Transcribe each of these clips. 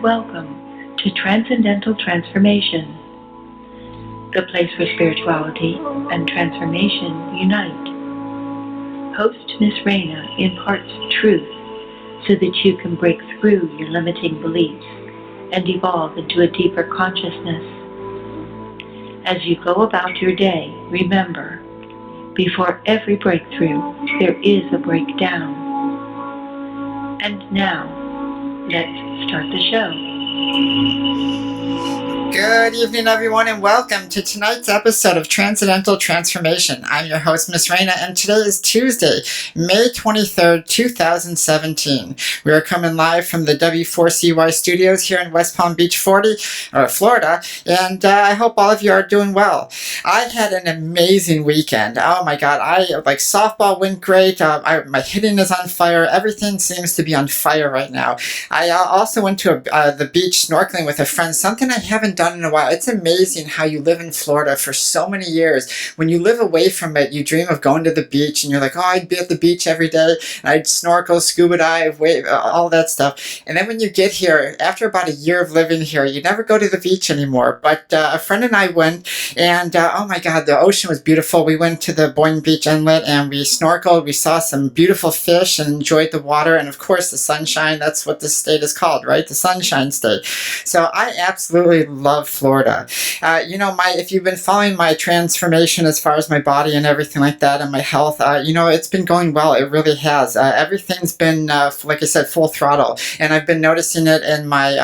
welcome to Transcendental Transformation, the place where spirituality and transformation unite. Host Miss Raina imparts truth so that you can break through your limiting beliefs and evolve into a deeper consciousness. As you go about your day, remember, before every breakthrough, there is a breakdown. And now, let's start the show. Good evening, everyone, and welcome to tonight's episode of Transcendental Transformation. I'm your host, Miss Raina, and today is Tuesday, May 23rd, 2017. We are coming live from the W4CY studios here in West Palm Beach, Florida, and I hope all of you are doing well. I had an amazing weekend. Oh my God, softball went great. My hitting is on fire. Everything seems to be on fire right now. I also went to the beach snorkeling with a friend, something I haven't done in a while. It's amazing how you live in Florida for so many years. When you live away from it, you dream of going to the beach and you're like, oh, I'd be at the beach every day and I'd snorkel, scuba dive, wave, all that stuff. And then when you get here, after about a year of living here, you never go to the beach anymore. But a friend and I went, and oh my God, the ocean was beautiful. We went to the Boynton Beach Inlet and we snorkeled. We saw some beautiful fish and enjoyed the water. And of course, the sunshine. That's what this state is called, right? The Sunshine State. So I absolutely love Florida. If you've been following my transformation as far as my body and everything like that and my health, it's been going well. It really has. Everything's been, like I said, full throttle. And I've been noticing it in my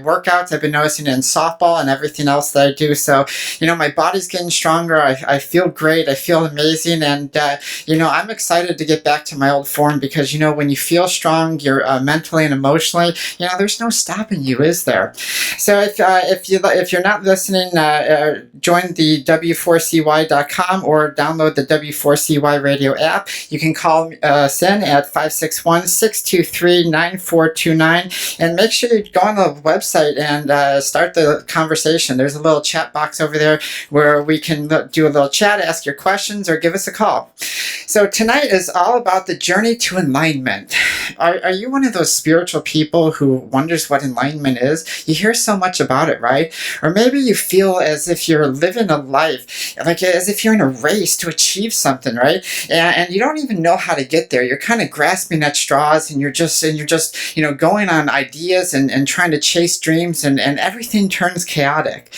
workouts. I've been noticing it in softball and everything else that I do. So, my body's getting stronger. I feel great. I feel amazing. And, I'm excited to get back to my old form because, when you feel strong, you're mentally and emotionally, there's no stopping you, is there? So if you're not listening, join the W4CY.com or download the W4CY radio app. You can call us in at 561-623-9429 and make sure you go on the website and start the conversation. There's a little chat box over there where we can do a little chat, ask your questions, or give us a call. So tonight is all about the journey to enlightenment. Are you one of those spiritual people who wonders what enlightenment is? You hear so much about it, right? Or maybe you feel as if you're living a life, like as if you're in a race to achieve something, right? And you don't even know how to get there. You're kind of grasping at straws and you're just going on ideas and trying to chase dreams and everything turns chaotic.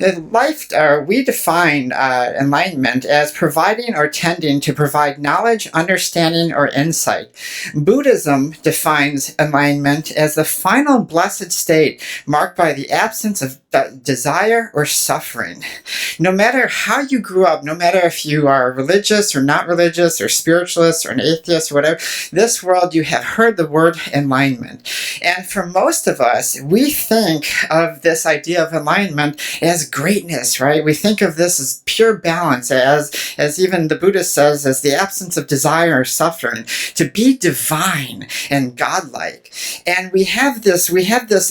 In life, we define enlightenment as providing or tending to provide knowledge, understanding, or insight. Buddhism defines enlightenment as the final blessed state marked by the absence of desire or suffering. No matter how you grew up, no matter if you are religious or not religious or spiritualist or an atheist or whatever, this world you have heard the word enlightenment. And for most of us, we think of this idea of enlightenment as greatness, right? We think of this as pure balance, as even the Buddhist says, as the absence of desire or suffering, to be divine and godlike. And we have this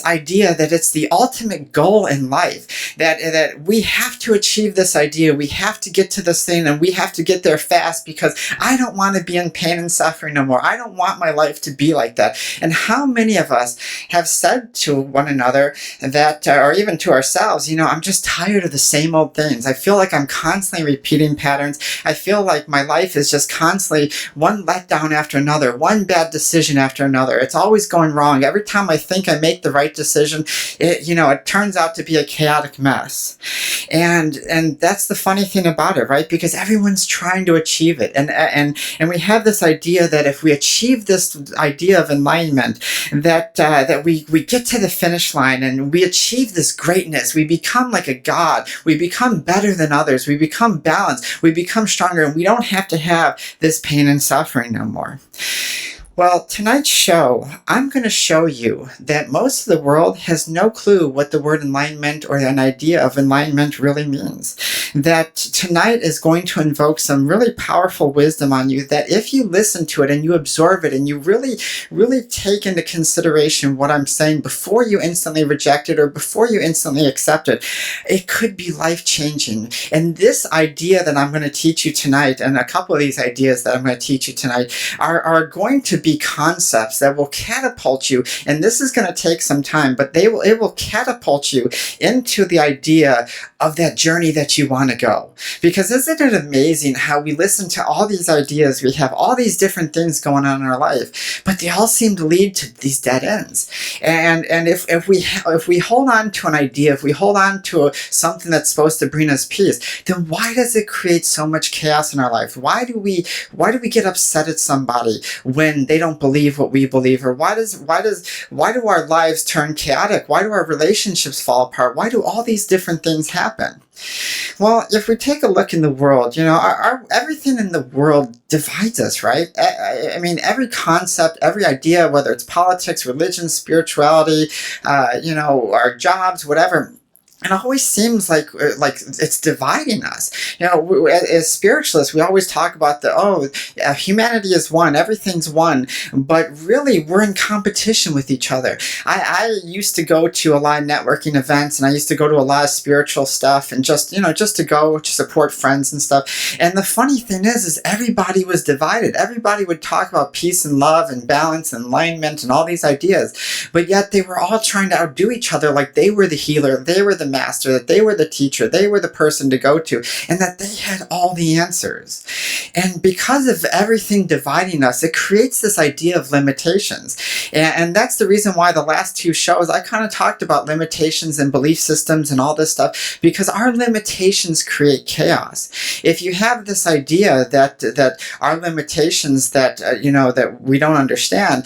idea that it's the ultimate goal in life, that we have to achieve this idea, we have to get to this thing, and we have to get there fast because I don't want to be in pain and suffering no more. I don't want my life to be like that. And how many of us have said to one another that, or even to ourselves, I'm just tired of the same old things. I feel like I'm constantly repeating patterns. I feel like my life is just constantly one letdown after another, one bad decision after another. It's always going wrong. Every time I think I make the right decision, it turns out to be a chaotic mess. And that's the funny thing about it, right? Because everyone's trying to achieve it. And we have this idea that if we achieve this idea of enlightenment, that we get to the finish line and we achieve this greatness. We become like a god. We become better than others. We become balanced. We become stronger, and we don't have to have this pain and suffering no more. Well, tonight's show, I'm going to show you that most of the world has no clue what the word enlightenment or an idea of enlightenment really means. That tonight is going to invoke some really powerful wisdom on you, that if you listen to it and you absorb it and you really, really take into consideration what I'm saying before you instantly reject it or before you instantly accept it, it could be life-changing. And this idea that I'm going to teach you tonight, and a couple of these ideas that I'm going to teach you tonight, are going to be concepts that will catapult you, and this is going to take some time, but it will catapult you into the idea of that journey that you want to go. Because isn't it amazing how we listen to all these ideas, we have all these different things going on in our life, but they all seem to lead to these dead ends. And if we hold on to an idea, if we hold on to something that's supposed to bring us peace, then why does it create so much chaos in our life? Why do we get upset at somebody when they don't believe what we believe? Or why do our lives turn chaotic? Why do our relationships fall apart? Why do all these different things happen? Well, if we take a look in the world, everything in the world divides us, right? I mean, every concept, every idea, whether it's politics, religion, spirituality, our jobs, whatever, it always seems like it's dividing us. As spiritualists, we always talk about humanity is one, everything's one, but really we're in competition with each other. I used to go to a lot of networking events, and I used to go to a lot of spiritual stuff, and just to go to support friends and stuff. And the funny thing is everybody was divided. Everybody would talk about peace and love and balance and alignment and all these ideas, but yet they were all trying to outdo each other, like they were the healer, they were the master, that they were the teacher, they were the person to go to, and that they had all the answers. And because of everything dividing us, it creates this idea of limitations. And that's the reason why the last two shows I kind of talked about limitations and belief systems and all this stuff, because our limitations create chaos. If you have this idea that our limitations that we don't understand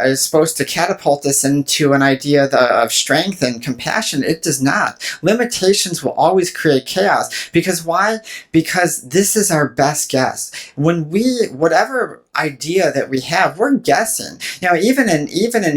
is supposed to catapult us into an idea of strength and compassion, it does not. Limitations will always create chaos. Because why? Because this is our best guess. Whatever idea that we have, we're guessing. Even in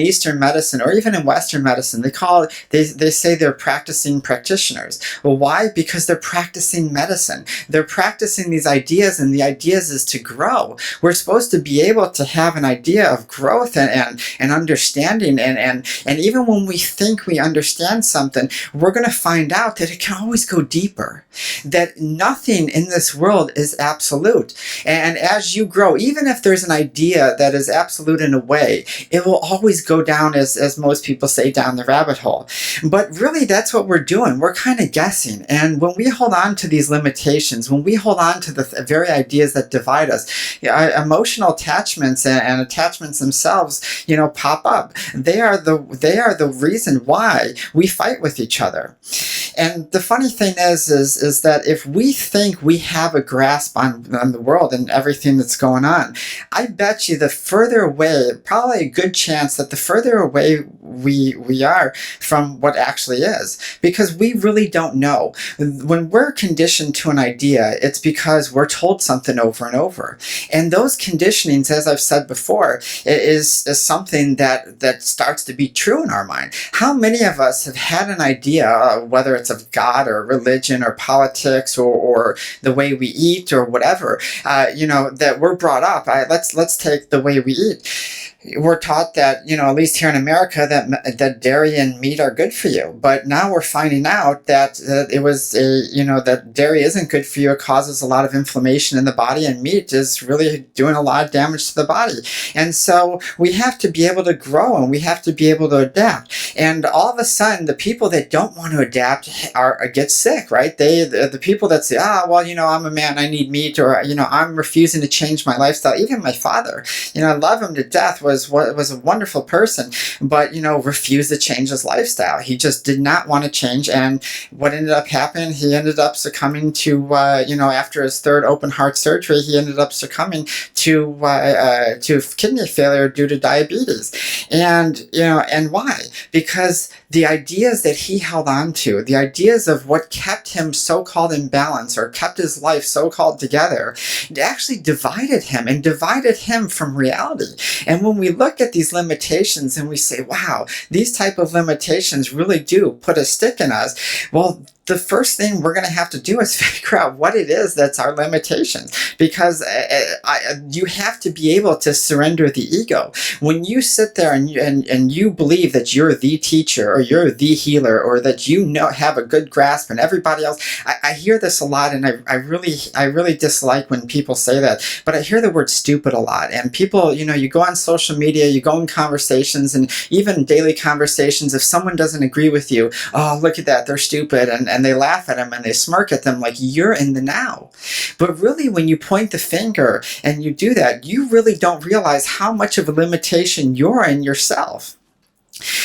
Eastern medicine, or even in Western medicine, they say they're practicing practitioners. Well, why? Because they're practicing medicine. They're practicing these ideas, and the ideas is to grow. We're supposed to be able to have an idea of growth and understanding, and even when we think we understand something, we're going to find out that it can always go deeper. That nothing in this world is absolute. And as you grow, even if there's an idea that is absolute in a way, it will always go down, as most people say, down the rabbit hole. But really, that's what we're doing. We're kind of guessing. And when we hold on to these limitations, when we hold on to the very ideas that divide us, emotional attachments and attachments themselves, pop up. They are the reason why we fight with each other. And the funny thing is that if we think we have a grasp on the world and everything that's going on, I bet you the further away, probably a good chance that the further away we are from what actually is, because we really don't know. When we're conditioned to an idea, it's because we're told something over and over. And those conditionings, as I've said before, is something that starts to be true in our mind. How many of us have had an idea, whether it's of God or religion or politics or the way we eat or whatever, that we're brought up. Let's take the way we eat. We're taught that, at least here in America, that dairy and meat are good for you. But now we're finding out that that dairy isn't good for you. It causes a lot of inflammation in the body, and meat is really doing a lot of damage to the body. And so we have to be able to grow, and we have to be able to adapt. And all of a sudden, the people that don't want to adapt get sick, right? The people that say, I'm a man, I need meat, or I'm refusing to change my lifestyle. Even my father, I love him to death, was a wonderful person, but refused to change his lifestyle. He just did not want to change, and what ended up happening, he ended up succumbing to after his third open heart surgery, he ended up succumbing to kidney failure due to diabetes. And why? Because the ideas that he held on to, the ideas of what kept him so-called in balance or kept his life so-called together, it actually divided him from reality. And when we look at these limitations and we say, wow, these type of limitations really do put a stick in us, well, the first thing we're going to have to do is figure out what it is that's our limitations, because you have to be able to surrender the ego. When you sit there and you believe that you're the teacher, or you're the healer, or that have a good grasp, and everybody else, I hear this a lot, and I really dislike when people say that, but I hear the word stupid a lot. And people, you go on social media, you go in conversations, and even daily conversations, if someone doesn't agree with you, oh, look at that, they're stupid, and they laugh at them and they smirk at them like you're in the now. But really, when you point the finger and you do that, you really don't realize how much of a limitation you're in yourself.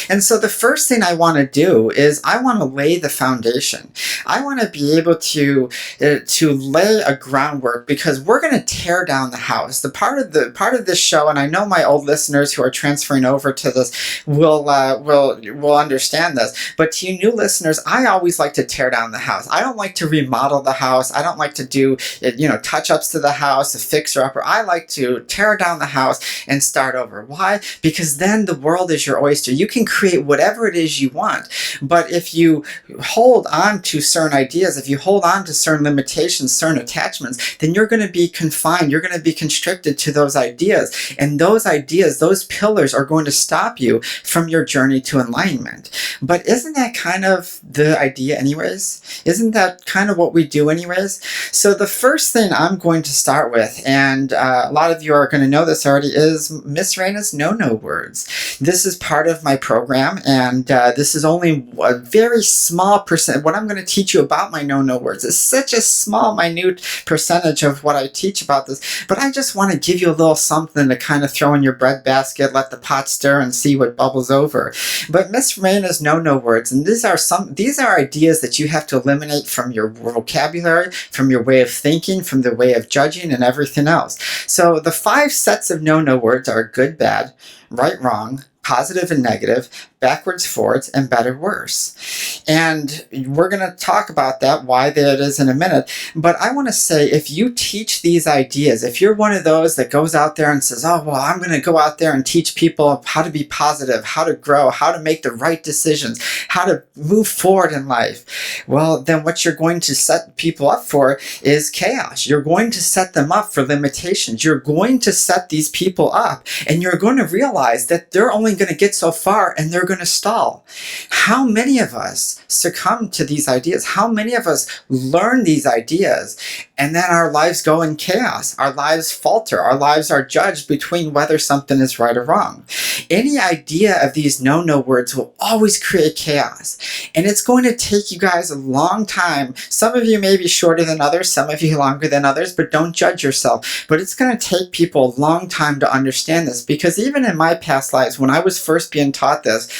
And so the first thing I want to do is I want to lay the foundation. I want to be able to lay a groundwork, because we're going to tear down the house. The part of this show, and I know my old listeners who are transferring over to this will understand this, but to you new listeners, I always like to tear down the house. I don't like to remodel the house. I don't like to do touch-ups to the house, a fixer-upper. I like to tear down the house and start over. Why? Because then the world is your oyster. You can create whatever it is you want. But if you hold on to certain ideas, if you hold on to certain limitations, certain attachments, then you're going to be confined. You're going to be constricted to those ideas. And those ideas, those pillars, are going to stop you from your journey to enlightenment. But isn't that kind of the idea anyways? Isn't that kind of what we do anyways? So the first thing I'm going to start with, and a lot of you are going to know this already, is Miss Raina's no-no words. This is part of my program, and this is only a very small percent. What I'm going to teach you about my no-no words is such a small, minute percentage of what I teach about this, but I just want to give you a little something to kind of throw in your breadbasket, let the pot stir, and see what bubbles over. But Miss Raina's no-no words, and these are ideas that you have to eliminate from your vocabulary, from your way of thinking, from the way of judging, and everything else. So the 5 sets of no-no words are good, bad, right, wrong, positive and negative, backwards, forwards, and better, worse. And we're going to talk about that, why that is, in a minute. But I want to say, if you teach these ideas, if you're one of those that goes out there and says, oh, well, I'm going to go out there and teach people how to be positive, how to grow, how to make the right decisions, how to move forward in life, well, then what you're going to set people up for is chaos. You're going to set them up for limitations. You're going to set these people up, and you're going to realize that they're only going to get so far, and they're going to stall. How many of us succumb to these ideas? How many of us learn these ideas, and then our lives go in chaos? Our lives falter. Our lives are judged between whether something is right or wrong. Any idea of these no-no words will always create chaos, and it's going to take you guys a long time. Some of you may be shorter than others, some of you longer than others, but don't judge yourself. But it's going to take people a long time to understand this, because even in my past lives, when I was first being taught this,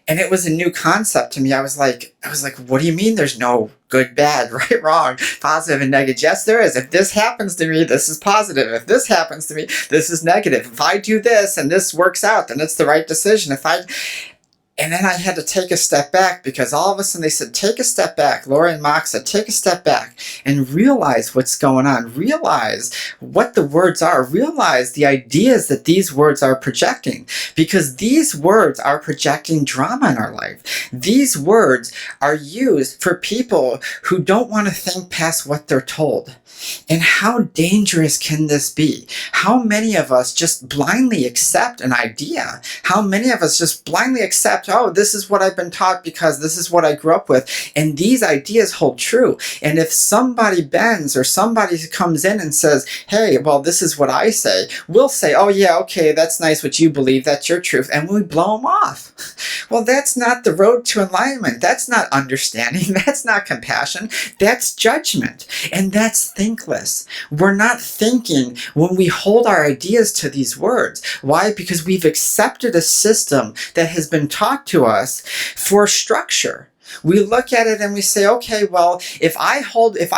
and it was a new concept to me, I was like, what do you mean there's no good, bad, right, wrong, positive, and negative? Yes, there is. If this happens to me, this is positive. If this happens to me, this is negative. If I do this and this works out, then it's the right decision. And then I had to take a step back, because all of a sudden they said, take a step back. Laura and Mox said, take a step back and realize what's going on. Realize what the words are. Realize the ideas that these words are projecting, because these words are projecting drama in our life. These words are used for people who don't want to think past what they're told. And how dangerous can this be? How many of us just blindly accept an idea? How many of us just blindly accept, oh, this is what I've been taught because this is what I grew up with, and these ideas hold true. And if somebody bends, or somebody comes in and says, hey, well, this is what I say, we'll say, oh yeah, okay, that's nice what you believe, that's your truth, and we blow them off. Well, that's not the road to enlightenment. That's not understanding. That's not compassion. That's judgment. And that's thinkless. We're not thinking when we hold our ideas to these words. Why? Because we've accepted a system that has been taught to us for structure. We look at it and we say, okay, well, if I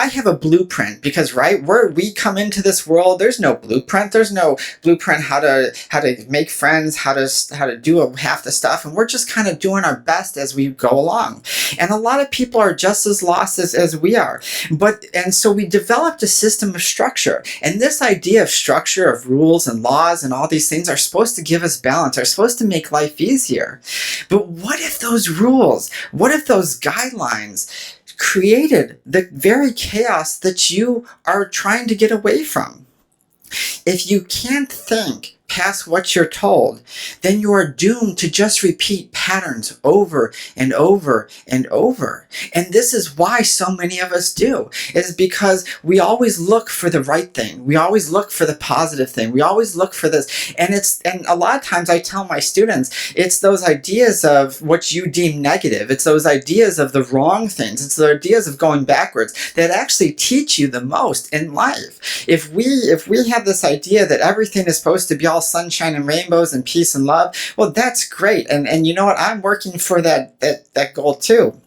have a blueprint, because right where we come into this world, there's no blueprint. There's no blueprint how to make friends, how to do half the stuff, and we're just kind of doing our best as we go along. And a lot of people are just as lost as we are. And so we developed a system of structure, and this idea of structure, of rules and laws and all these things, are supposed to give us balance, are supposed to make life easier. But what if those rules, what if those guidelines created the very chaos that you are trying to get away from. If you can't think past what you're told, then you are doomed to just repeat patterns over and over and over. And this is why so many of us do, is because we always look for the right thing. We always look for the positive thing. We always look for this. And a lot of times I tell my students, it's those ideas of what you deem negative. It's those ideas of the wrong things. It's the ideas of going backwards that actually teach you the most in life. If we have this idea that everything is supposed to be all sunshine and rainbows and peace and love, well, that's great. And you know what? I'm working for that goal too.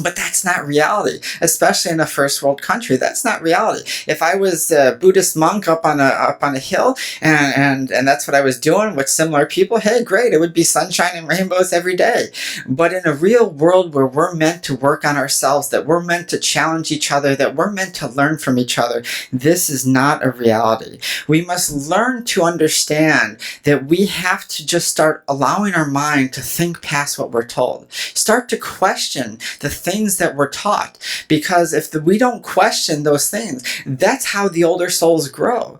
But that's not reality, especially in a first world country. That's not reality. If I was a Buddhist monk up on a hill and that's what I was doing with similar people, hey, great, it would be sunshine and rainbows every day. But in a real world where we're meant to work on ourselves, that we're meant to challenge each other, that we're meant to learn from each other, this is not a reality. We must learn to understand that we have to just start allowing our mind to think past what we're told. Start to question the things that we're taught, because if we don't question those things, that's how the older souls grow.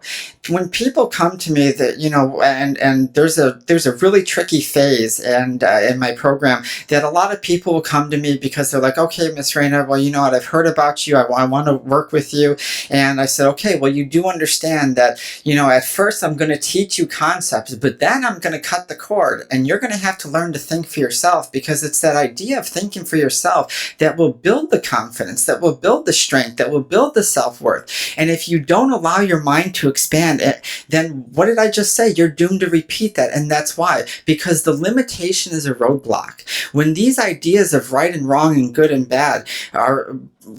When people come to me that, you know, and there's a really tricky phase and in my program that a lot of people will come to me because they're like, okay, Miss Raina, well, you know what, I've heard about you, I want to work with you. And I said, okay, well, you do understand that, you know, at first I'm going to teach you concepts, but then I'm going to cut the cord and you're going to have to learn to think for yourself, because it's that idea of thinking for yourself that will build the confidence, that will build the strength, that will build the self-worth. And if you don't allow your mind to expand, then what did I just say? You're doomed to repeat that. And that's why, because the limitation is a roadblock. When these ideas of right and wrong and good and bad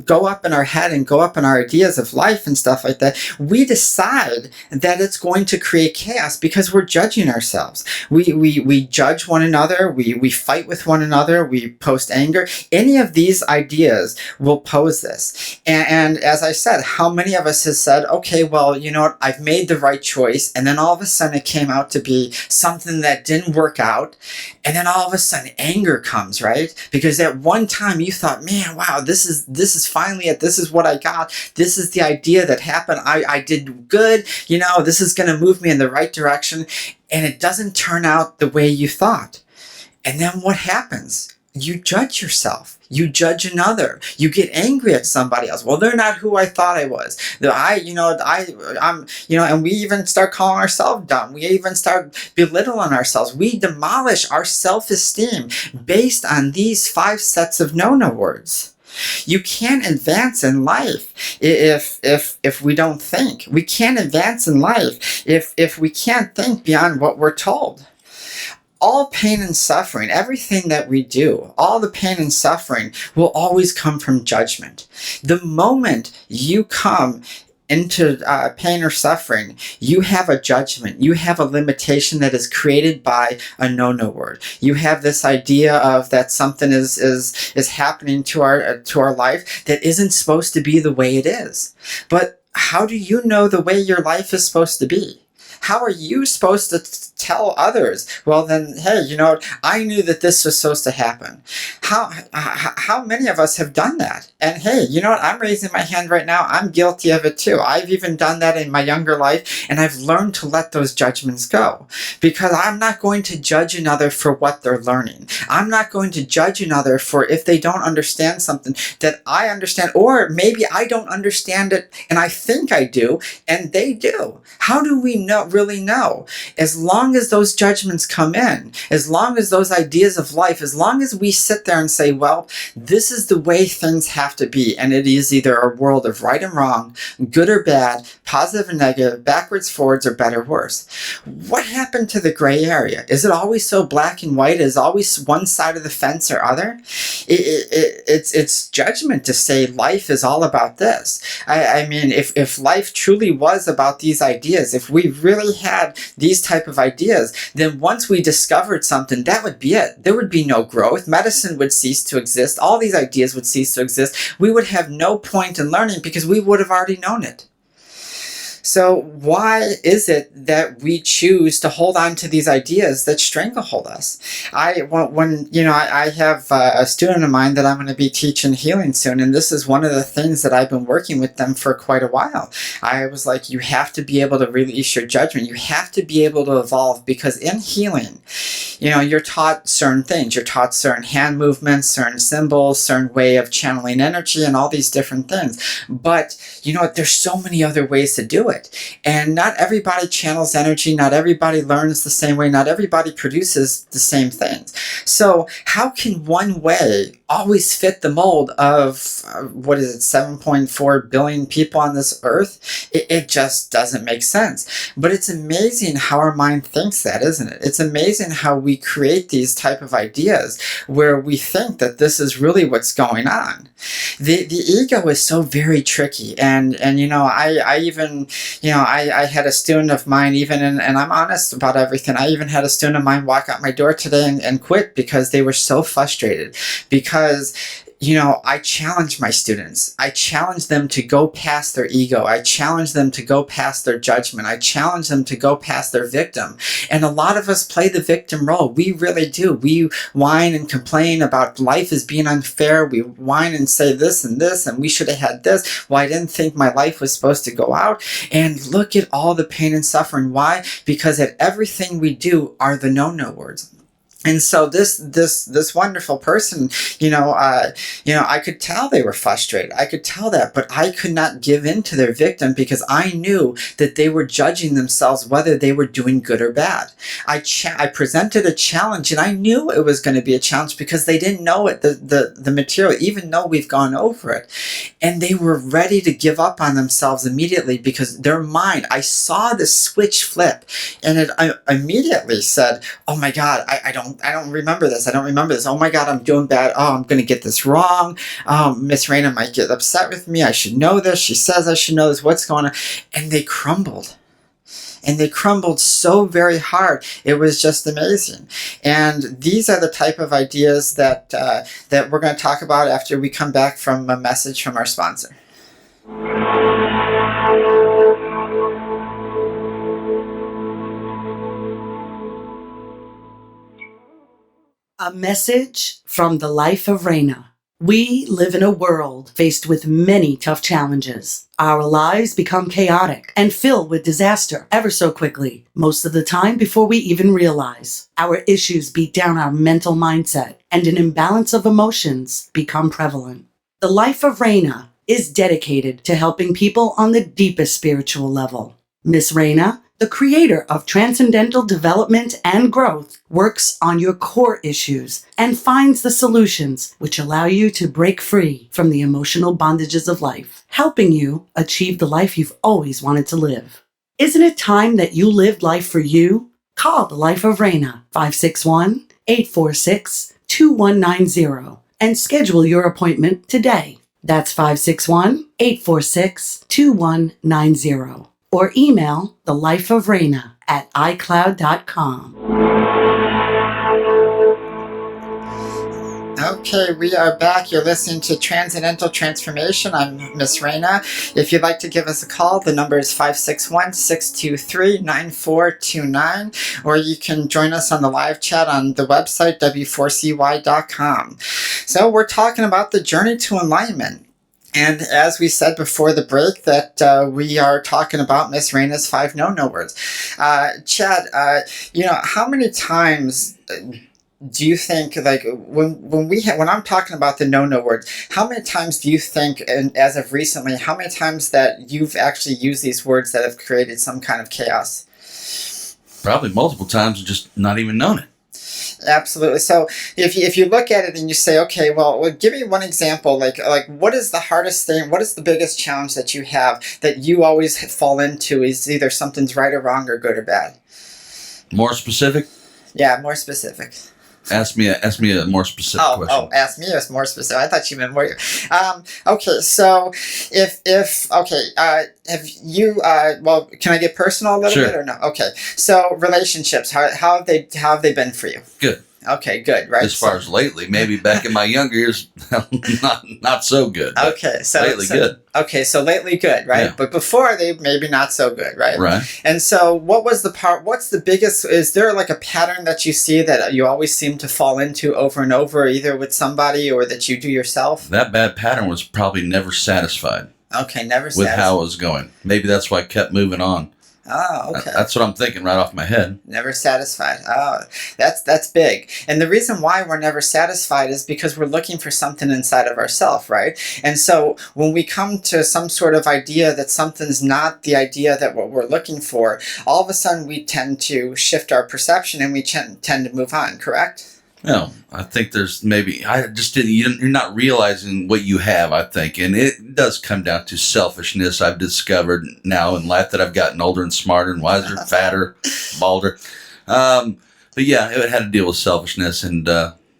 go up in our head and go up in our ideas of life and stuff like that, we decide that it's going to create chaos because we're judging ourselves. We judge one another, we fight with one another, we post anger. Any of these ideas will pose this. And as I said, how many of us has said, okay, well, you know what, I've made the right choice, and then all of a sudden it came out to be something that didn't work out, and then all of a sudden anger comes, right? Because at one time you thought, man, wow, this is finally it. This is what I got. This is the idea that happened. I did good. You know, this is going to move me in the right direction. And it doesn't turn out the way you thought. And then what happens? You judge yourself. You judge another. You get angry at somebody else. Well, they're not who I thought I was. I'm, and we even start calling ourselves dumb. We even start belittling ourselves. We demolish our self-esteem based on these 5 sets of no-no words. You can't advance in life if we don't think. We can't advance in life if we can't think beyond what we're told. All pain and suffering, everything that we do, all the pain and suffering will always come from judgment. The moment you come into pain or suffering, you have a judgment. You have a limitation that is created by a no-no word. You have this idea of that something is happening to our life that isn't supposed to be the way it is. But how do you know the way your life is supposed to be? How are you supposed to tell others, well then, hey, you know, I knew that this was supposed to happen? How many of us have done that? And hey, you know what? I'm raising my hand right now. I'm guilty of it too. I've even done that in my younger life, and I've learned to let those judgments go, because I'm not going to judge another for what they're learning. I'm not going to judge another for if they don't understand something that I understand, or maybe I don't understand it and I think I do and they do. How do we really know? As long as those judgments come in, as long as those ideas of life, as long as we sit there and say, well, this is the way things have to be, and it is either a world of right and wrong, good or bad, positive and negative, backwards, forwards, or better, worse. What happened to the gray area? Is it always so black and white? Is always one side of the fence or other? It's judgment to say life is all about this. I mean, if life truly was about these ideas, if we really had these type of ideas, then once we discovered something, that would be it. There would be no growth. Medicine would cease to exist. All these ideas would cease to exist. We would have no point in learning because we would have already known it. So why is it that we choose to hold on to these ideas that stranglehold us? I have a student of mine that I'm going to be teaching healing soon, and this is one of the things that I've been working with them for quite a while. I was like, you have to be able to release your judgment. You have to be able to evolve, because in healing, you're taught certain things. You're taught certain hand movements, certain symbols, certain way of channeling energy, and all these different things. But there's so many other ways to do it. And not everybody channels energy. Not everybody learns the same way. Not everybody produces the same things. So how can one way always fit the mold of 7.4 billion people on this earth? It just doesn't make sense. But it's amazing how our mind thinks that, isn't it? It's amazing how we create these type of ideas where we think that this is really what's going on. The ego is so very tricky, and I had a student of mine, and I'm honest about everything. I even had a student of mine walk out my door today and quit because they were so frustrated, because I challenge my students. I challenge them to go past their ego. I challenge them to go past their judgment. I challenge them to go past their victim. And a lot of us play the victim role. We really do. We whine and complain about life as being unfair. We whine and say this, and we should have had this. Well, I didn't think my life was supposed to go out. And look at all the pain and suffering. Why? Because at everything we do are the no words. And so this wonderful person, I could tell they were frustrated. I could tell that, but I could not give in to their victim, because I knew that they were judging themselves whether they were doing good or bad. I presented a challenge, and I knew it was going to be a challenge because they didn't know it, the material, even though we've gone over it. And they were ready to give up on themselves immediately, because their mind, I saw the switch flip, and I immediately said, oh my God, I don't remember this. I don't remember this. Oh my God, I'm doing bad. Oh, I'm going to get this wrong. Miss Raina might get upset with me. I should know this. She says I should know this. What's going on? And they crumbled. And they crumbled so very hard. It was just amazing. And these are the type of ideas that we're going to talk about after we come back from a message from our sponsor. A message from the life of Raina. We live in a world faced with many tough challenges. Our lives become chaotic and filled with disaster ever so quickly, most of the time before we even realize. Our issues beat down our mental mindset, and an imbalance of emotions become prevalent. The life of Raina is dedicated to helping people on the deepest spiritual level. Miss Raina, the creator of Transcendental Development and Growth, works on your core issues and finds the solutions which allow you to break free from the emotional bondages of life, helping you achieve the life you've always wanted to live. Isn't it time that you lived life for you? Call the Life of Raina, 561-846-2190, and schedule your appointment today. That's 561-846-2190. Or email thelifeofraina@icloud.com. Okay, we are back. You're listening to Transcendental Transformation. I'm Miss Raina. If you'd like to give us a call, the number is 561-623-9429, or you can join us on the live chat on the website, w4cy.com. So we're talking about the journey to enlightenment. And as we said before the break, that we are talking about Miss Raina's 5 no words. Chad, how many times do you think, like, when I'm talking about the no words, how many times do you think, and as of recently, how many times that you've actually used these words that have created some kind of chaos? Probably multiple times and just not even known it. Absolutely. So if you look at it and you say, okay, well, give me one example, like what is the hardest thing, what is the biggest challenge that you have that you always fall into is either something's right or wrong or good or bad? More specific? Yeah, more specific. Ask me a more specific question. Oh, ask me a more specific. I thought you meant more. Okay, so have you? Well, can I get personal a little bit or no? Okay, so relationships. How have they been for you? Good. Okay, good, right? As far as lately, maybe back in my younger years, not so good. But okay, so lately good. Okay, so lately good, right? Yeah. But before they maybe not so good, right? Right. And so what was the part, what's the biggest, is there like a pattern that you see that you always seem to fall into over and over, either with somebody or that you do yourself? That bad pattern was probably never satisfied Okay, never with satisfied. how it was going. Maybe that's why I kept moving on. Oh, okay. That's what I'm thinking right off my head. Never satisfied. Oh, that's big. And the reason why we're never satisfied is because we're looking for something inside of ourselves, right? And so when we come to some sort of idea that something's not the idea that what we're looking for, all of a sudden we tend to shift our perception and we tend to move on, correct? No, I think there's maybe, I just didn't, you're not realizing what you have, I think. And it does come down to selfishness. I've discovered now in life that I've gotten older and smarter and wiser, fatter, balder. But yeah, it had to deal with selfishness. And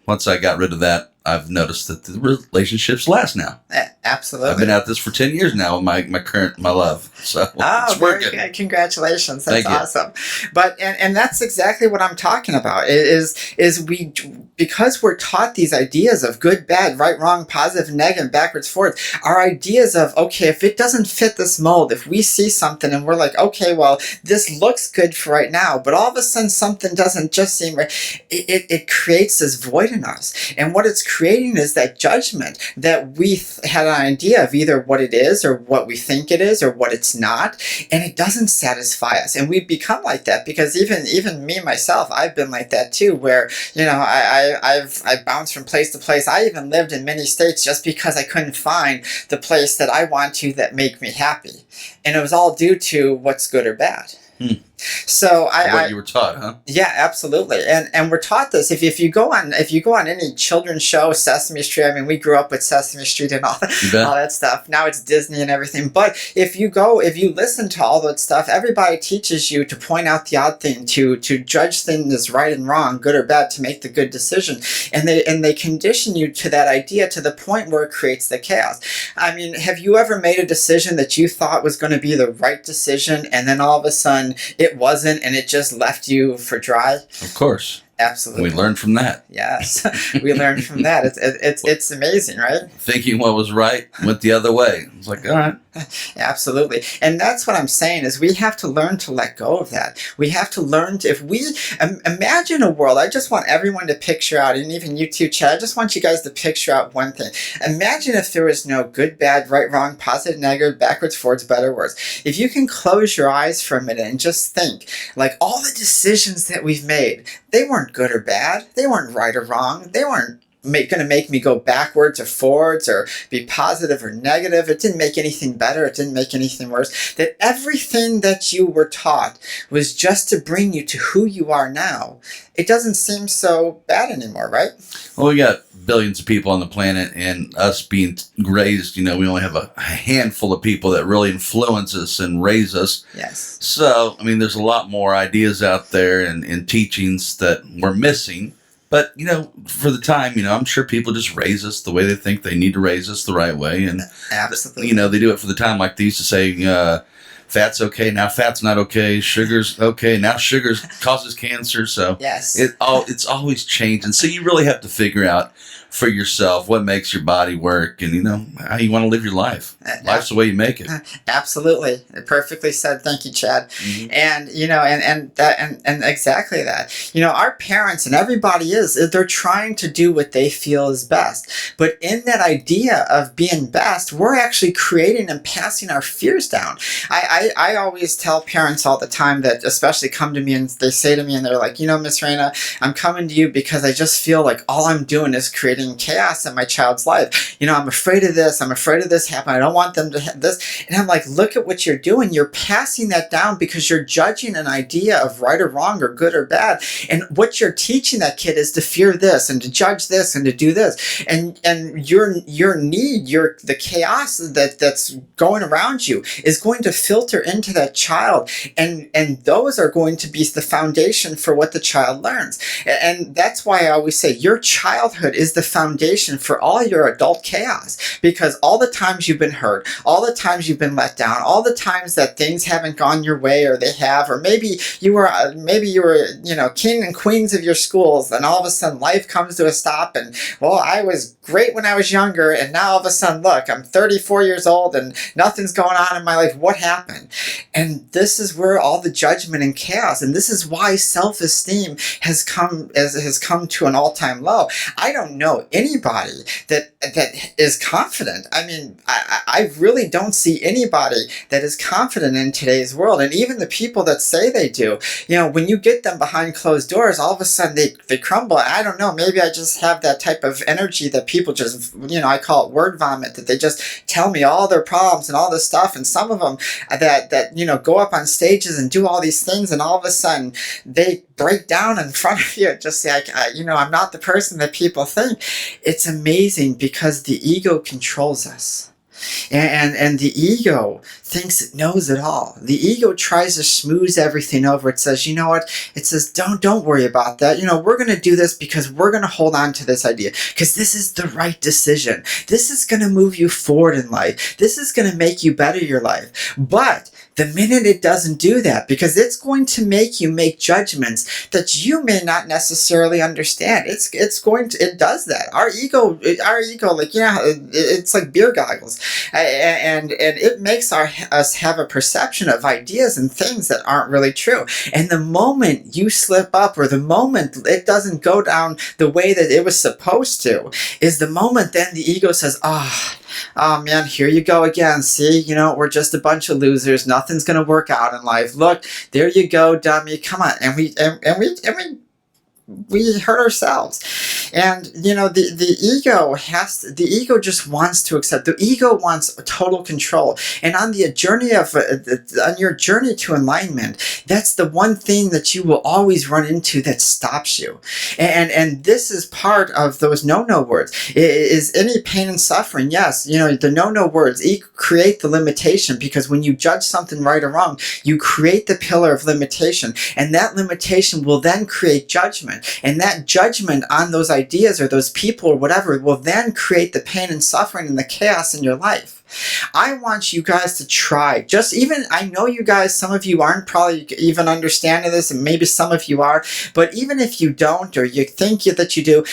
once I got rid of that, I've noticed that the relationships last now. Absolutely. I've been at this for 10 years now with my love. So it's working. Good. Congratulations. That's Thank you. awesome. But and that's exactly what I'm talking about is we, because we're taught these ideas of good, bad, right, wrong, positive, negative, backwards, forwards, our ideas of, okay, if it doesn't fit this mold, if we see something and we're like, okay, well, this looks good for right now, but all of a sudden something doesn't just seem right, it creates this void in us. And what it's creating is that judgment that we had an idea of either what it is or what we think it is or what it's not, and it doesn't satisfy us. And we become like that because even me myself, I've been like that too, where I've bounced from place to place. I even lived in many states just because I couldn't find the place that I want to that make me happy, and it was all due to what's good or bad. So what you were taught, huh? Yeah, absolutely. And we're taught this. If you go on any children's show, Sesame Street, I mean, we grew up with Sesame Street and all that stuff. Now it's Disney and everything. But if you listen to all that stuff, everybody teaches you to point out the odd thing, to judge things as right and wrong, good or bad, to make the good decision. And they condition you to that idea to the point where it creates the chaos. I mean, have you ever made a decision that you thought was going to be the right decision, and then all of a sudden it wasn't, and it just left you for dry? Of course. Absolutely. We learned from that. Yes, we learned from that. It's amazing, right? Thinking what was right went the other way. It's like, all right. Absolutely. And that's what I'm saying is we have to learn to let go of that. We have to learn to, if we imagine a world, I just want everyone to picture out, and even you too, Chad, I just want you guys to picture out one thing. Imagine if there was no good, bad, right, wrong, positive, negative, backwards, forwards, better, worse. If you can close your eyes for a minute and just think, like all the decisions that we've made, they weren't good or bad. They weren't right or wrong. They weren't going to make me go backwards or forwards or be positive or negative. It didn't make anything better. It didn't make anything worse. That everything that you were taught was just to bring you to who you are now. It doesn't seem so bad anymore, right? Well, we got billions of people on the planet, and us being raised, we only have a handful of people that really influence us and raise us. Yes. So, I mean, there's a lot more ideas out there and teachings that we're missing. But, for the time, I'm sure people just raise us the way they think they need to raise us the right way. And, absolutely, they do it for the time. Like they used to say, fat's okay, now fat's not okay. Sugar's okay, now sugar causes cancer. So yes, it's always changing. So you really have to figure out for yourself what makes your body work and, how you want to live your life. Life's the way you make it. Absolutely. Perfectly said. Thank you, Chad. Mm-hmm. And exactly that. Our parents and everybody they're trying to do what they feel is best. But in that idea of being best, we're actually creating and passing our fears down. I always tell parents all the time that especially come to me and they say to me and they're like, Miss Raina, I'm coming to you because I just feel like all I'm doing is creating chaos in my child's life. I'm afraid of this. I'm afraid of this happening. I don't want them to have this. And I'm like, look at what you're doing. You're passing that down because you're judging an idea of right or wrong or good or bad. And what you're teaching that kid is to fear this and to judge this and to do this. And your need, the chaos that's going around you is going to filter filter into that child, and those are going to be the foundation for what the child learns. And that's why I always say your childhood is the foundation for all your adult chaos, because all the times you've been hurt, all the times you've been let down, all the times that things haven't gone your way, or they have, or maybe you were king and queens of your schools, and all of a sudden life comes to a stop, and well, I was great when I was younger, and now all of a sudden, look, I'm 34 years old and nothing's going on in my life. What happened? And this is where all the judgment and chaos, and this is why self-esteem has come to an all-time low. I don't know anybody that is confident. I mean, I really don't see anybody that is confident in today's world. And even the people that say they do, when you get them behind closed doors, all of a sudden they crumble. I don't know, maybe I just have that type of energy that people just, I call it word vomit, that they just tell me all their problems and all this stuff. And some of them that go up on stages and do all these things, and all of a sudden they break down in front of you, just say, I'm not the person that people think. It's amazing because the ego controls us. And the ego thinks it knows it all. The ego tries to smooth everything over. It says, you know what? It says, don't worry about that. We're going to do this because we're going to hold on to this idea because this is the right decision. This is going to move you forward in life. This is going to make you better your life. But the minute it doesn't do that, because it's going to make you make judgments that you may not necessarily understand. It does that. Our ego, it's like beer goggles, and it makes us have a perception of ideas and things that aren't really true. And the moment you slip up, or the moment it doesn't go down the way that it was supposed to, is the moment then the ego says, oh man, here you go again. See, we're just a bunch of losers. Nothing's going to work out in life. Look, there you go, dummy. Come on. And we hurt ourselves. And the ego just wants to accept. The ego wants total control. And on your journey to enlightenment, that's the one thing that you will always run into that stops you. And this is part of those no words. Is any pain and suffering? Yes, the no words create the limitation, because when you judge something right or wrong, you create the pillar of limitation, and that limitation will then create judgment. And that judgment on those ideas or those people or whatever will then create the pain and suffering and the chaos in your life. I want you guys to try. I know you guys, some of you aren't probably even understanding this, and maybe some of you are, but even if you don't, or you think that you do,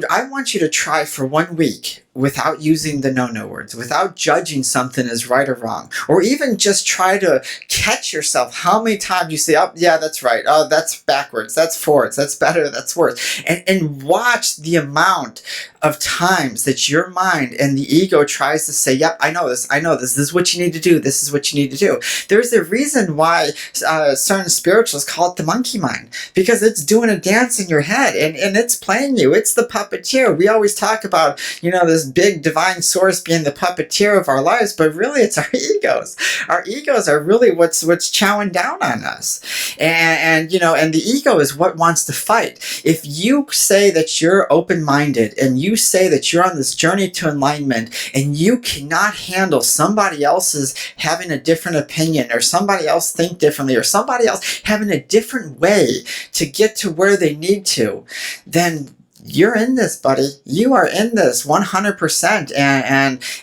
I want you to try for 1 week without using the no words, without judging something as right or wrong, or even just try to catch yourself how many times you say, oh yeah, that's right, oh that's backwards, that's forwards, that's better, that's worse, and watch the amount of times that your mind and the ego tries to say, yep, I know this, this is what you need to do, this is what you need to do. There's a reason why certain spiritualists call it the monkey mind, because it's doing a dance in your head, and it's playing you. It's the puppeteer. We always talk about, this big divine source being the puppeteer of our lives, but really it's our egos. Our egos are really what's chowing down on us. And the ego is what wants to fight. If you say that you're open-minded, and you say that you're on this journey to enlightenment, and you cannot handle somebody else's having a different opinion, or somebody else think differently, or somebody else having a different way to get to where they need to, then you're in this, buddy. You are in this 100%,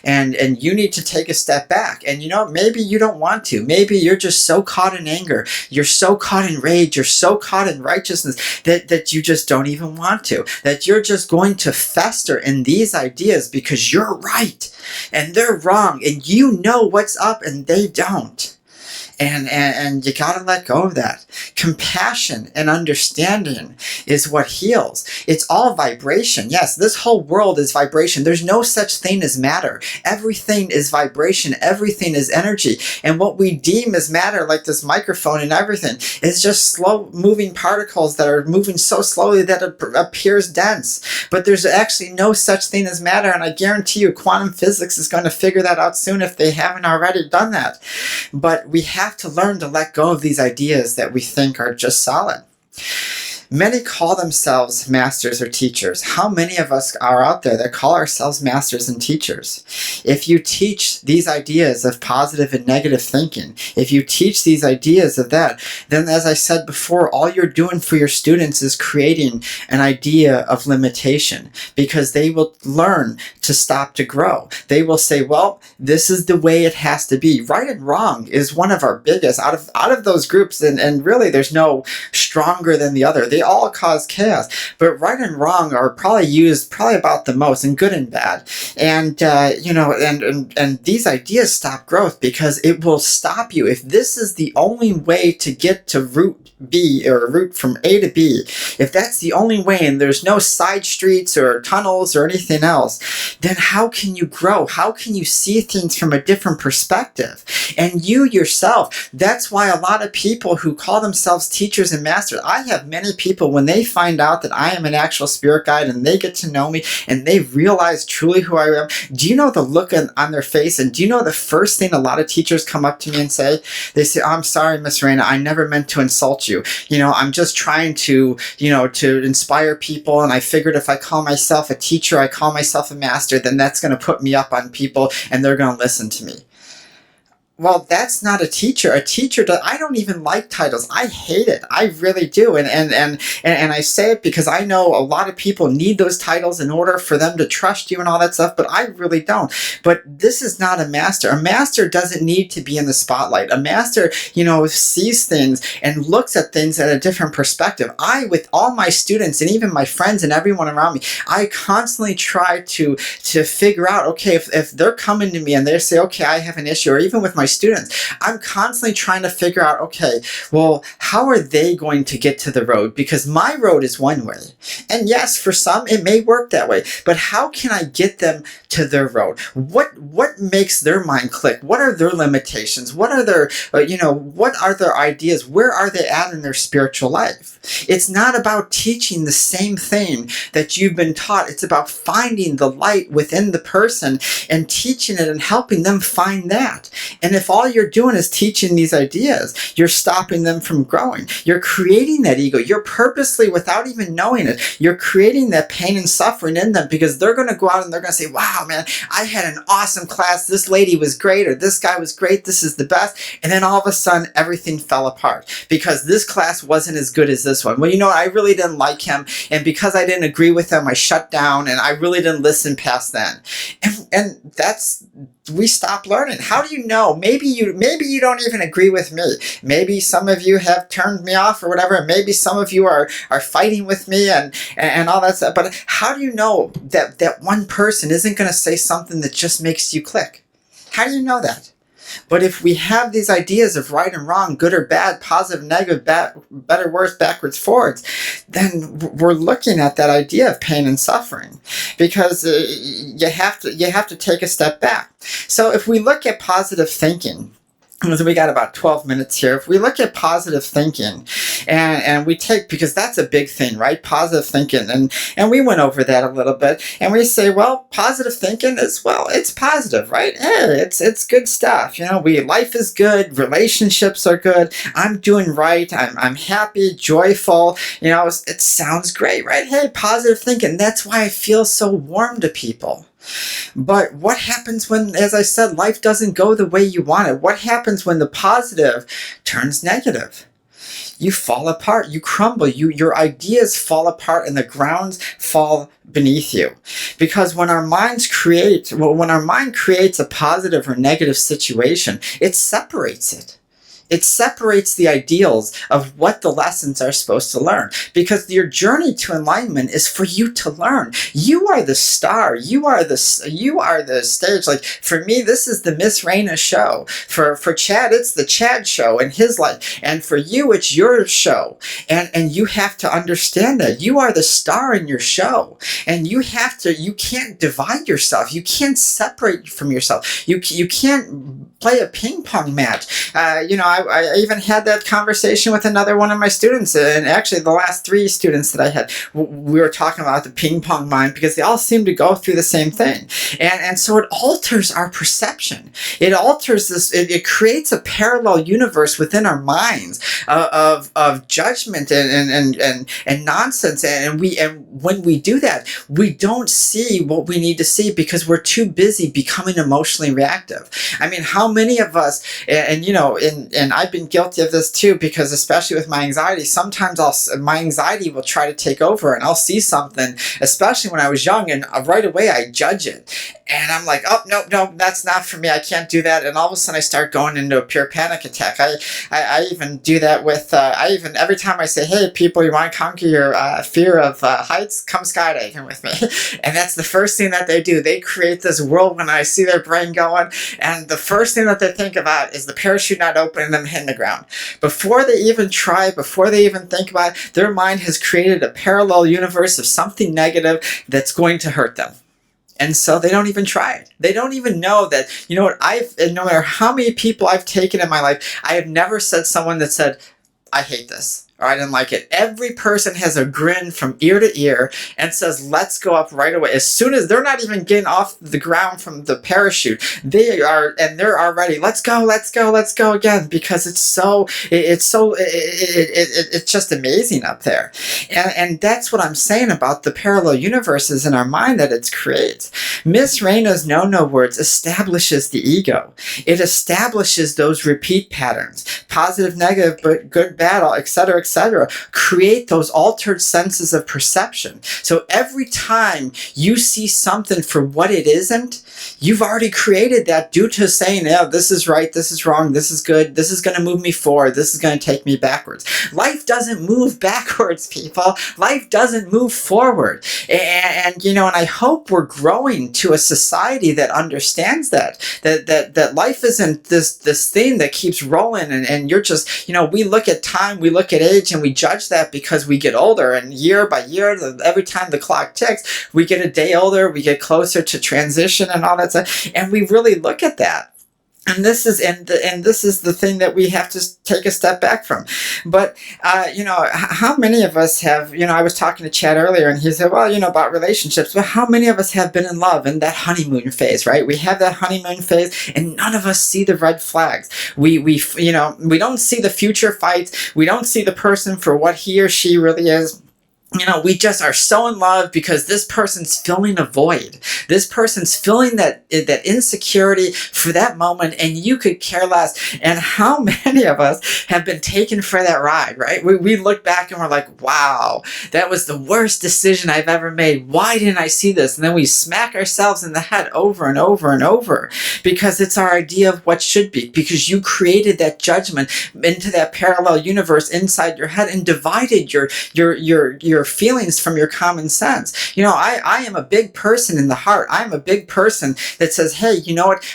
and you need to take a step back. And maybe you don't want to. Maybe you're just so caught in anger. You're so caught in rage. You're so caught in righteousness that you just don't even want to. That you're just going to fester in these ideas because you're right and they're wrong, and you know what's up and they don't. And you gotta let go of that. Compassion and understanding is what heals. It's all vibration. Yes, this whole world is vibration. There's no such thing as matter. Everything is vibration. Everything is energy. And what we deem as matter, like this microphone and everything, is just slow moving particles that are moving so slowly that it appears dense. But there's actually no such thing as matter, and I guarantee you quantum physics is going to figure that out soon if they haven't already done that. But we have to learn to let go of these ideas that we think are just solid. Many call themselves masters or teachers. How many of us are out there that call ourselves masters and teachers? If you teach these ideas of positive and negative thinking, if you teach these ideas of that, then as I said before, all you're doing for your students is creating an idea of limitation, because they will learn to stop to grow. They will say, well, this is the way it has to be. Right and wrong is one of our biggest out of those groups, and really there's no stronger than the other. They all cause chaos, but right and wrong are probably used about the most, and good and bad. And and these ideas stop growth, because it will stop you. If this is the only way to get to route B, or route from A to B, if that's the only way and there's no side streets or tunnels or anything else, then how can you grow? How can you see things from a different perspective? And you yourself, that's why a lot of people who call themselves teachers and masters, I have many people, when they find out that I am an actual spirit guide and they get to know me and they realize truly who I am, do you know the look on their face? And do you know the first thing a lot of teachers come up to me and say? They say, I'm sorry, Miss Raina, I never meant to insult you. I'm just trying to inspire people, and I figured if I call myself a teacher, I call myself a master, then that's going to put me up on people and they're going to listen to me. Well, that's not a teacher. A teacher I don't even like titles. I hate it. I really do. And I say it because I know a lot of people need those titles in order for them to trust you and all that stuff, but I really don't. But this is not a master. A master doesn't need to be in the spotlight. A master, sees things and looks at things at a different perspective. With all my students and even my friends and everyone around me, I constantly try to figure out, okay, if they're coming to me and they say, okay, I have an issue, or even with my students, I'm constantly trying to figure out, okay, well, how are they going to get to the road? Because my road is one way. And yes, for some, it may work that way, but how can I get them to their road? What makes their mind click? What are their limitations? What are their, what are their ideas? Where are they at in their spiritual life? It's not about teaching the same thing that you've been taught. It's about finding the light within the person and teaching it and helping them find that. And if all you're doing is teaching these ideas, you're stopping them from growing. You're creating that ego. You're purposely, without even knowing it, you're creating that pain and suffering in them, because they're going to go out and they're going to say, wow, man, I had an awesome class. This lady was great, or this guy was great. This is the best. And then all of a sudden, everything fell apart because this class wasn't as good as this one. Well, I really didn't like him. And because I didn't agree with him, I shut down and I really didn't listen past then. And we stop learning. How do you know? Maybe you don't even agree with me. Maybe some of you have turned me off or whatever. Maybe some of you are fighting with me and all that stuff. But how do you know that one person isn't going to say something that just makes you click? How do you know that? But if we have these ideas of right and wrong, good or bad, positive, negative, better, worse, backwards, forwards, then we're looking at that idea of pain and suffering, because you have to take a step back. So if we look at positive thinking, we got about 12 minutes here. If we look at positive thinking and we take, because that's a big thing, right? Positive thinking. And we went over that a little bit, and we say, well, positive thinking is, well, it's positive, right? Hey, it's good stuff. Life is good. Relationships are good. I'm doing right. I'm happy, joyful. It sounds great, right? Hey, positive thinking. That's why I feel so warm to people. But what happens when, as I said, life doesn't go the way you want it? What happens when the positive turns negative? You fall apart, you crumble, your ideas fall apart, and the grounds fall beneath you. Because when our mind creates a positive or negative situation, it separates it. It separates the ideals of what the lessons are supposed to learn, because your journey to enlightenment is for you to learn. You are the star. You are the stage. Like for me, this is the Miss Raina show. For Chad, it's the Chad show in his life, and for you, it's your show. And you have to understand that you are the star in your show, and you can't divide yourself. You can't separate from yourself. You can't play a ping pong match. I even had that conversation with another one of my students, and actually the last 3 students that I had, we were talking about the ping pong mind, because they all seem to go through the same thing. And so it alters our perception. It alters this, it creates a parallel universe within our minds of judgment and nonsense. And when we do that, we don't see what we need to see because we're too busy becoming emotionally reactive. I mean, how many of us, and I've been guilty of this too, because especially with my anxiety, sometimes my anxiety will try to take over, and I'll see something, especially when I was young, and right away I judge it. And I'm like, oh, no, that's not for me. I can't do that. And all of a sudden I start going into a pure panic attack. I even do that with, every time I say, hey, people, you want to conquer your fear of heights? Come skydiving with me. And that's the first thing that they do. They create this world when I see their brain going. And the first thing that they think about is the parachute not open and them hitting the ground. Before they even try, before they even think about it, their mind has created a parallel universe of something negative that's going to hurt them. And so they don't even try it. They don't even know that, no matter how many people I've taken in my life, I have never said someone that said, I hate this, or I didn't like it. Every person has a grin from ear to ear and says, let's go up right away. As soon as they're not even getting off the ground from the parachute, they're already, let's go again, because it's just amazing up there. And that's what I'm saying about the parallel universes in our mind that it creates. Miss Raina's no words establishes the ego. It establishes those repeat patterns, positive, negative, but good, bad, etc., create those altered senses of perception. So every time you see something for what it isn't, you've already created that due to saying, yeah, this is right, this is wrong, this is good, this is going to move me forward, this is going to take me backwards. Life doesn't move backwards, people. Life doesn't move forward. And I hope we're growing to a society that understands that life isn't this thing that keeps rolling and you're just, we look at time, we look at age, and we judge that because we get older, and year by year, every time the clock ticks, we get a day older, we get closer to transition and all that stuff, and we really look at that. And this is the thing that we have to take a step back from. But how many of us have? I was talking to Chad earlier, and he said, well, about relationships. But how many of us have been in love in that honeymoon phase, right? We have that honeymoon phase, and none of us see the red flags. We don't see the future fights. We don't see the person for what he or she really is. We just are so in love because this person's filling a void. This person's filling that insecurity for that moment, and you could care less. And how many of us have been taken for that ride, right? We look back and we're like, wow, that was the worst decision I've ever made. Why didn't I see this? And then we smack ourselves in the head over and over and over because it's our idea of what should be, because you created that judgment into that parallel universe inside your head and divided your feelings from your common sense. I am a big person in the heart. I'm a big person that says, hey, you know what?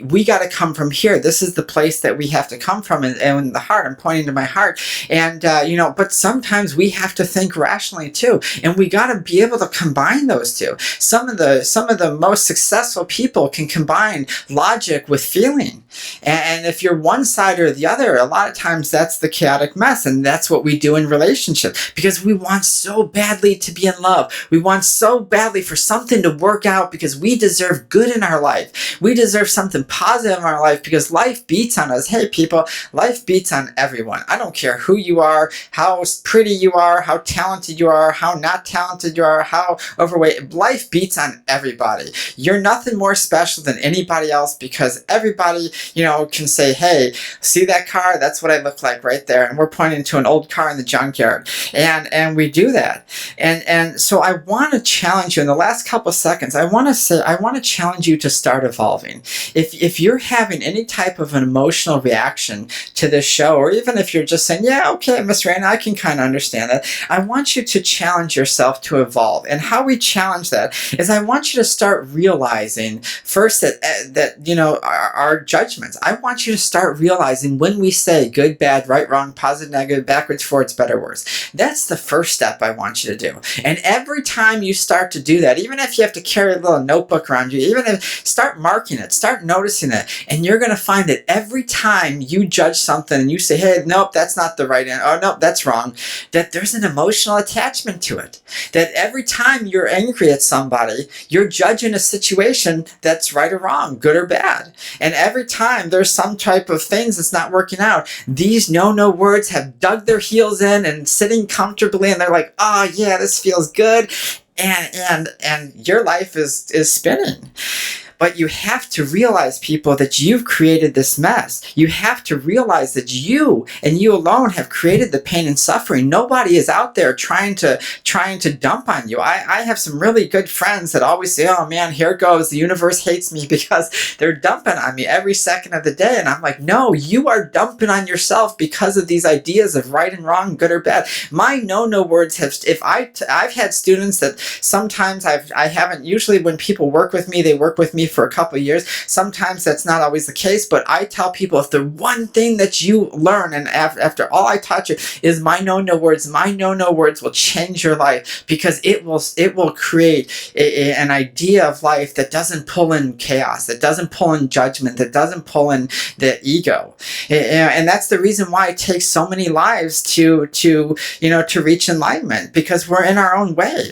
We got to come from here. This is the place that we have to come from. And in the heart, I'm pointing to my heart. And, but sometimes we have to think rationally too. And we got to be able to combine those two. Some of the most successful people can combine logic with feeling. And if you're one side or the other, a lot of times that's the chaotic mess. And that's what we do in relationships, because we want so badly to be in love. We want so badly for something to work out because we deserve good in our life. We deserve something positive in our life because life beats on us. Hey, people, life beats on everyone. I don't care who you are, how pretty you are, how talented you are, how not talented you are, how overweight. Life beats on everybody. You're nothing more special than anybody else because everybody, can say, hey, see that car? That's what I look like right there. And we're pointing to an old car in the junkyard. And we do that. And so I want to challenge you in the last couple of seconds. I want to challenge you to start evolving. If you're having any type of an emotional reaction to this show, or even if you're just saying, yeah, okay, Miss Raina, I can kind of understand that. I want you to challenge yourself to evolve. And how we challenge that is I want you to start realizing first that our judgments. I want you to start realizing when we say good, bad, right, wrong, positive, negative, backwards, forwards, better, worse. That's the first step step I want you to do. And every time you start to do that, even if you have to carry a little notebook around you, even if start marking it, start noticing it, and you're going to find that every time you judge something and you say, hey, nope, that's not the right answer, oh, nope, that's wrong, that there's an emotional attachment to it. That every time you're angry at somebody, you're judging a situation that's right or wrong, good or bad. And every time there's some type of things that's not working out, these no words have dug their heels in and sitting comfortably, and they're like, oh yeah, this feels good. And your life is spinning. But you have to realize, people, that you've created this mess. You have to realize that you and you alone have created the pain and suffering. Nobody is out there trying to dump on you. I have some really good friends that always say, oh man, here it goes. The universe hates me because they're dumping on me every second of the day. And I'm like, no, you are dumping on yourself because of these ideas of right and wrong, good or bad. My no words have, I've had students that sometimes I haven't, usually when people work with me, they work with me for a couple of years. Sometimes that's not always the case, but I tell people, if the one thing that you learn, and after all I taught you, is my no words, my no words will change your life, because it will create an idea of life that doesn't pull in chaos, that doesn't pull in judgment, that doesn't pull in the ego. And that's the reason why it takes so many lives to reach enlightenment, because we're in our own way.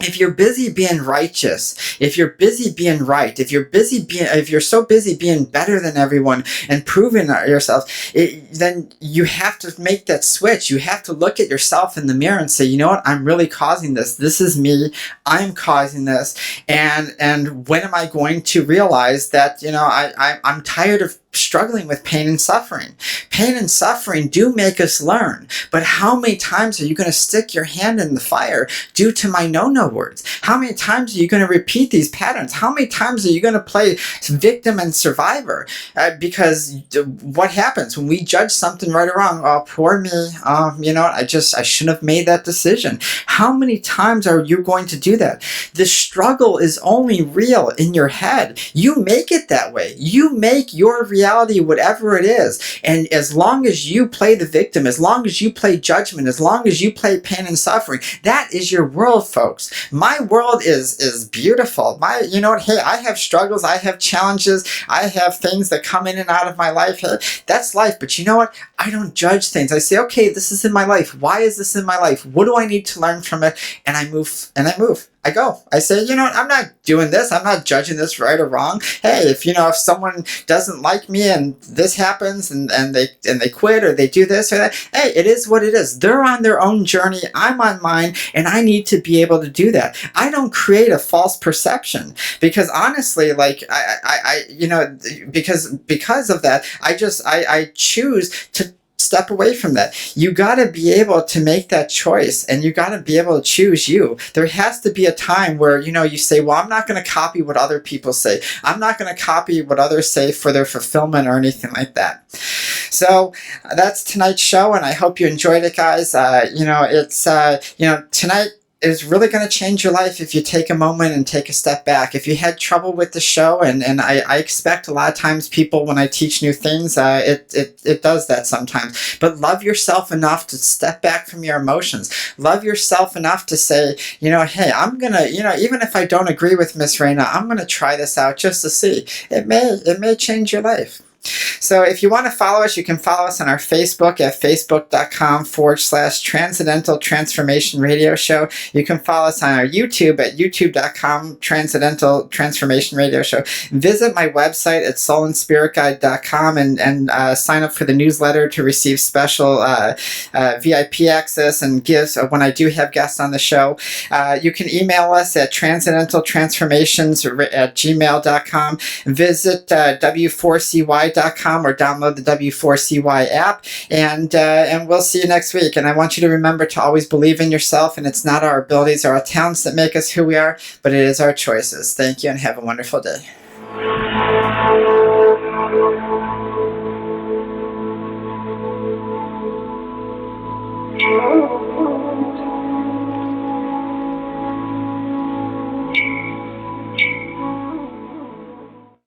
If you're busy being righteous, if you're busy being right, if you're so busy being better than everyone and proving yourself, then you have to make that switch. You have to look at yourself in the mirror and say, you know what, I'm really causing this. This is me. I'm causing this. And when am I going to realize that, I'm tired of struggling with pain and suffering. Pain and suffering do make us learn, but how many times are you going to stick your hand in the fire due to my no words? How many times are you going to repeat these patterns? How many times are you going to play victim and survivor? Because what happens when we judge something right or wrong? Oh, poor me. I shouldn't have made that decision. How many times are you going to do that? The struggle is only real in your head. You make it that way. You make your reality whatever it is. And as long as you play the victim, as long as you play judgment, as long as you play pain and suffering, that is your world, folks. My world is beautiful. Hey, I have struggles, I have challenges, I have things that come in and out of my life. Hey, that's life. But you know what? I don't judge things. I say, okay, this is in my life. Why is this in my life? What do I need to learn from it? And I move. I go. I say, I'm not doing this. I'm not judging this right or wrong. Hey, if someone doesn't like me and this happens and they quit or they do this or that, hey, it is what it is. They're on their own journey. I'm on mine, and I need to be able to do that. I don't create a false perception, because honestly, like because of that, I choose to step away from that. You got to be able to make that choice, and you got to be able to choose you. There has to be a time where, you say, well, I'm not going to copy what other people say. I'm not going to copy what others say for their fulfillment or anything like that. So that's tonight's show, and I hope you enjoyed it, guys. Tonight is really going to change your life if you take a moment and take a step back. If you had trouble with the show, and I expect a lot of times people, when I teach new things, it does that sometimes. But love yourself enough to step back from your emotions. Love yourself enough to say, hey, I'm going to, even if I don't agree with Miss Raina, I'm going to try this out just to see. It may change your life. So if you want to follow us, you can follow us on our Facebook at facebook.com/Transcendental Transformation Radio Show. You can follow us on our YouTube at youtube.com Transcendental Transformation Radio Show. Visit my website at soulandspiritguide.com and sign up for the newsletter to receive special VIP access and gifts when I do have guests on the show. You can email us at transcendentaltransformations@gmail.com. Visit w4cy.com or download the W4CY app, and we'll see you next week. And I want you to remember to always believe in yourself, and it's not our abilities or our talents that make us who we are, but it is our choices. Thank you, and have a wonderful day.